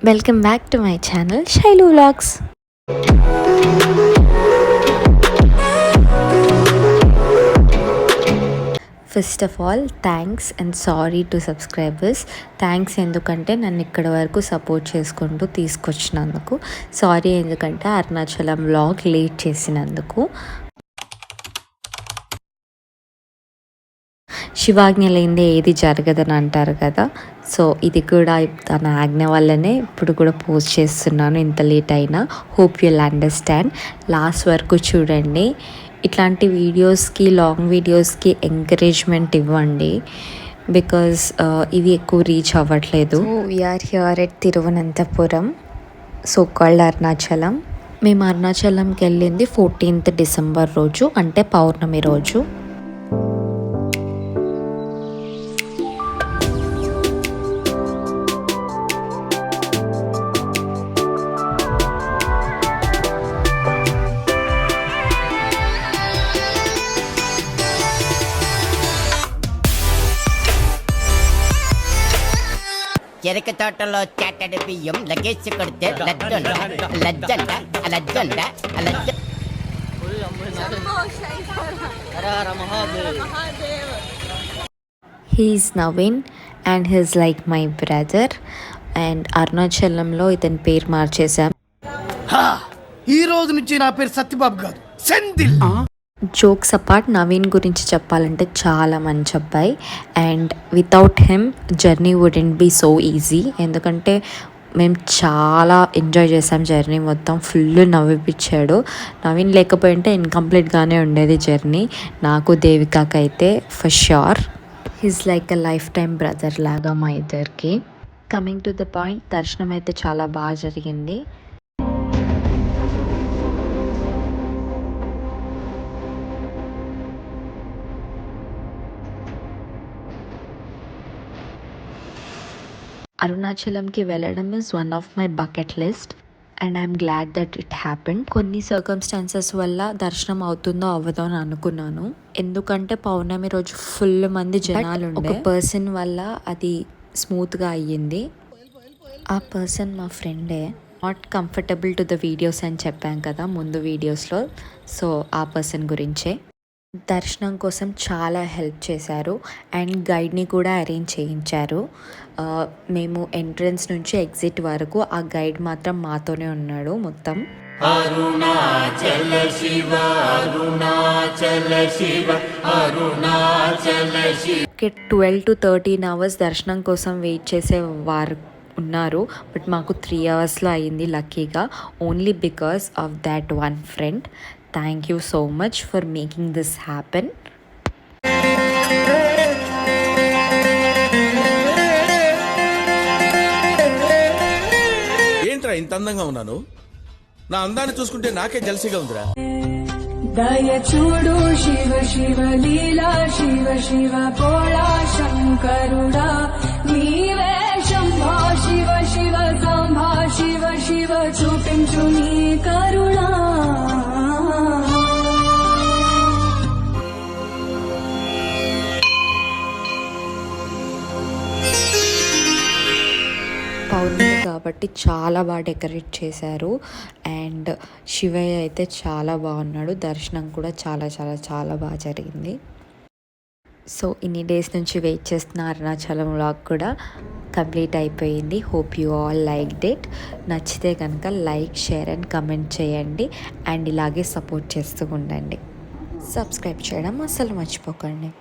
Welcome back to my channel Shailu vlogs. First of all thanks and sorry to subscribers. Thanks ఎందుకంటే నన్ను ఇక్కడ వరకు support చేసుకుంటూ తీసుకొచ్చినందుకు. Sorry ఎందుకంటే అరుణాచలం వ్లాగ్ లేట్ చేసినందుకు. శివాజ్ఞ లేనిదే ఏది జరగదని అంటారు కదా, సో ఇది కూడా తన ఆజ్ఞ వల్లనే ఇప్పుడు కూడా పోస్ట్ చేస్తున్నాను ఇంత లేట్ అయినా. Hope you'll understand. లాస్ట్ వరకు చూడండి. ఇట్లాంటి వీడియోస్కి, లాంగ్ వీడియోస్కి ఎంకరేజ్మెంట్ ఇవ్వండి, బికాజ్ ఇవి ఎక్కువ రీచ్ అవ్వట్లేదు. We are here at Thiruvananthapuram, so called Arunachalam. మేము అరుణాచలంకి వెళ్ళింది 14th డిసెంబర్ రోజు, అంటే పౌర్ణమి రోజు. చెరక తోటలో చాటడి బియ్యం లగేజ్ కొడితే లజ్జంట. He's Naveen and he's like my brother. And అరుణాచలంలో ఇతని పేరు మార్చేశాం. ఈ రోజు నుంచి నా పేరు సత్యబాబు కాదు, సెందిల్. జోక్స్ అపార్ట్, నవీన్ గురించి చెప్పాలంటే చాలా మంచి అబ్బాయి. And without him journey wouldn't be so easy. ఎందుకంటే మేము చాలా ఎంజాయ్ చేసాం జర్నీ మొత్తం. ఫుల్ నవ్విపించాడు. నవీన్ లేకపోయింటే ఇన్కంప్లీట్గానే ఉండేది జర్నీ, నాకు దేవికాకైతే for sure. He's like a lifetime brother లాగా మా ఇద్దరికి. కమింగ్ టు ద పాయింట్, దర్శనం అయితే చాలా బాగా జరిగింది. అరుణాచలంకి వెళ్ళడం is one of my bucket list and I'm glad that it happened. కొన్ని సర్కమ్స్టాన్సెస్ వల్ల దర్శనం అవుతుందో అవ్వదో అని అనుకున్నాను, ఎందుకంటే పౌర్ణమి రోజు ఫుల్ మంది జనాలు ఉండే. ఒక పర్సన్ వల్ల అది స్మూత్గా అయ్యింది. ఆ పర్సన్ మా ఫ్రెండే. Not comfortable to the videos అని చెప్పాం కదా ముందు వీడియోస్లో, సో ఆ పర్సన్ గురించే. దర్శనం కోసం చాలా హెల్ప్ చేశారు అండ్ గైడ్ని కూడా అరేంజ్ చేయించారు. మేము ఎంట్రన్స్ నుంచి ఎగ్జిట్ వరకు ఆ గైడ్ మాత్రం మాతోనే ఉన్నాడు మొత్తం. అరుణాచల శివ అరుణాచల శివ అరుణాచల శివ. 12 to 13 hours దర్శనం కోసం వెయిట్ చేసే వారు ఉన్నారు, బట్ మాకు 3 hours అయ్యింది లక్కీగా, only because of that one friend. Thank you so much for making this happen. ఏంట్రా ఇంత అందంగా ఉన్నాను? నా అందాన్ని చూసుకుంటే నాకే జలసిగా ఉందిరా. దయ చూడు శివ శివ లీలా, శివ శివ భోళా శంకరుడా, నీవే శంభో శివ శివ సంభా, శివ శివ చూపించు నీ కరుణా. పౌర్ణమి కాబట్టి చాలా బాగా డెకరేట్ చేశారు అండ్ శివయ్య అయితే చాలా బాగున్నాడు. దర్శనం కూడా చాలా చాలా చాలా బాగా జరిగింది. సో ఇన్ని డేస్ నుంచి వెయిట్ చేస్తున్న అరుణాచలం వ్లాగ్ కూడా కంప్లీట్ అయిపోయింది. Hope you all liked it. నచ్చితే కనుక లైక్, షేర్ అండ్ కమెంట్ చేయండి అండ్ ఇలాగే సపోర్ట్ చేస్తూ ఉండండి. సబ్స్క్రైబ్ చేయడం అస్సలు మర్చిపోకండి.